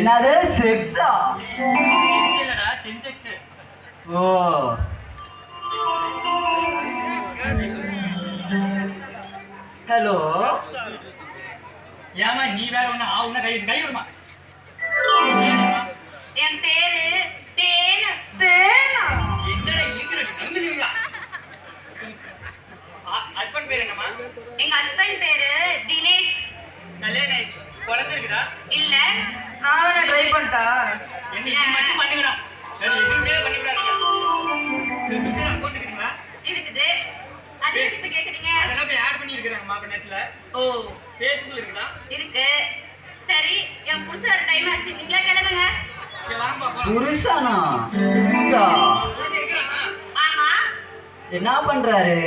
என்னது செக்ஸா? ஓ ஹலோ. ஏமா நீ வேற ஒண்ணு ஆவுன்னா கை விடுமா? என் பேரு தேனு. தேனா? என்னடா இருக்கிற நம்பிடுவீங்களா? ஹஸ்பண்ட் பேர் என்னமா? எங்க ஹஸ்பண்ட் பேரு தினேஷ். கல்யாணம் குழந்தை இருக்குதா? இல்ல. நான் வேற ட்ரை பண்ணிட்டா. என்ன இது மட்டும் பண்ணுங்கடா. சரி எதுவுமே பண்ணிவிடாதீங்க. அக்கௌண்ட் இருக்குங்களா? இருக்குது. அது எதுக்கு கேக்குறீங்க? அதெல்லாம் போய் ஆட் பண்ணி இருக்கிறாங்கம்மா அப்ப நெட்ல. ஓ ஃபேஸ்புக்ல இருக்குதா? இருக்கு. சரி என் புருஷன் டைம் ஆச்சு, நீங்களே கிளம்புங்க. சரி வாங்க பாப்போம். புருஷனா? ஆமா. என்ன பண்றாரு?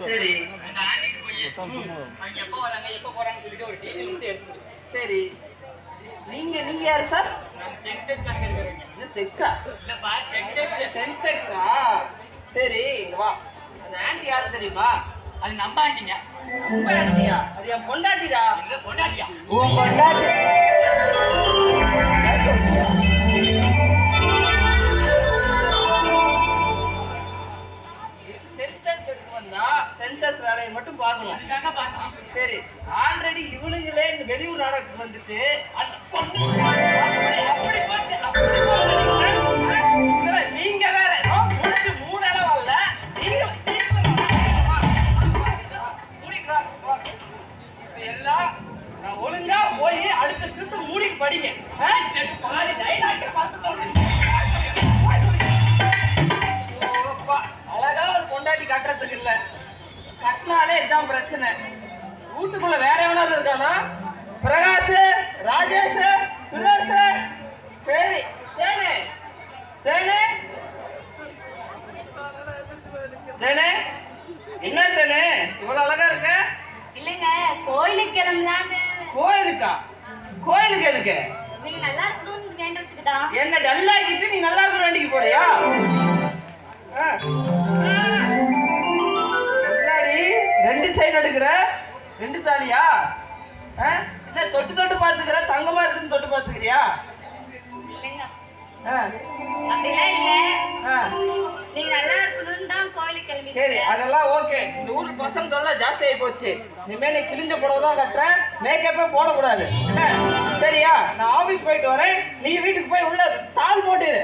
சரி அந்த ஆண்டிக்கு போய் அவங்க எப்போ வராங்க எப்போ போறாங்கன்னு சொல்லிட்டு ஒரு டீட்டெயில் மட்டும் எடுத்து. சரி நீங்க யாரு சார்? நான் சென்செக்ஸ் கணக்கு எடுக்கிறேன். இது செக்ஸா? இல்லப்பா சென்செக்ஸ். சென்செக்ஸா? சரி இங்க வா. அந்த ஆண்டி யாரு தெரியுமா? அது நம்ப ஆண்டிங்க. உங்க ஆண்டியா? அது என் பொண்டாட்டிடா. இந்த பொண்டாட்டியா? உன் பொண்டாட்டி. சென்சஸ் எடுக்க வந்தா சென்சஸ் வேலையை மட்டும் பார்க்கணும். அதுக்காக பார்க்கலாம். சரி ஆல்ரெடி இவனுங்களே இந்த வெளியூர் நாடகத்துக்கு வந்துட்டு அந்த பொண்ணு நீங்க வேற முடிச்சு 3 இடம் வரல. எல்லாம் நான் ஒழுங்கா போய் அடுத்த ஸ்கிரிப்ட் மூடி படிங்க. பாடி டைலாக் அழகா ஒரு பொண்டாட்டி கட்டுறதுக்கு இல்ல, கட்டினாலே இதுதான் பிரச்சனை. வீட்டுக்குள்ள வேற எவனாவது இருக்கானா? பிரகாஷ், ராஜேஷ், சுரேஷ். சரி தேனே தேனே தேனே என்ன தேனே இவ்வளவு அழகா இருக்க? இல்லங்க கோயிலுக்கு கிளம்பலான்னு. கோயிலுக்கா? கோயிலுக்கு எதுக்கு? நீங்க நல்லா இருக்கணும்னு வேண்டதுக்கு தான். என்ன டல்லாக்கிட்டு நீ நல்லா இருக்க வேண்டிக்கு போறியா? முன்னாடி 2 செயின் எடுக்கிற, 2 தாலியா? என்ன தொட்டு தொட்டு பாத்துக்கிற? தங்கமா இருக்குன்னு தொட்டு பாத்துக்கிறியா? இல்லங்க அப்படிலாம் இல்ல. நீங்க நல்லா இருக்கணும்னு தான் கோயிலுக்கு கிளம்பி. சரி அதெல்லாம் ஓகே. இந்த ஊர் பசங்க தொல்லை ஜாஸ்தி ஆகி போச்சு. இனிமே நீ கிழிஞ்ச புடவை தான் கட்டுறேன், மேக்கப்பே போடக்கூடாது. சரியா? நான் ஆபீஸ் போயிட்டு வரேன், நீ வீட்டுக்கு போய் உள்ள தாள் போட்டுரு.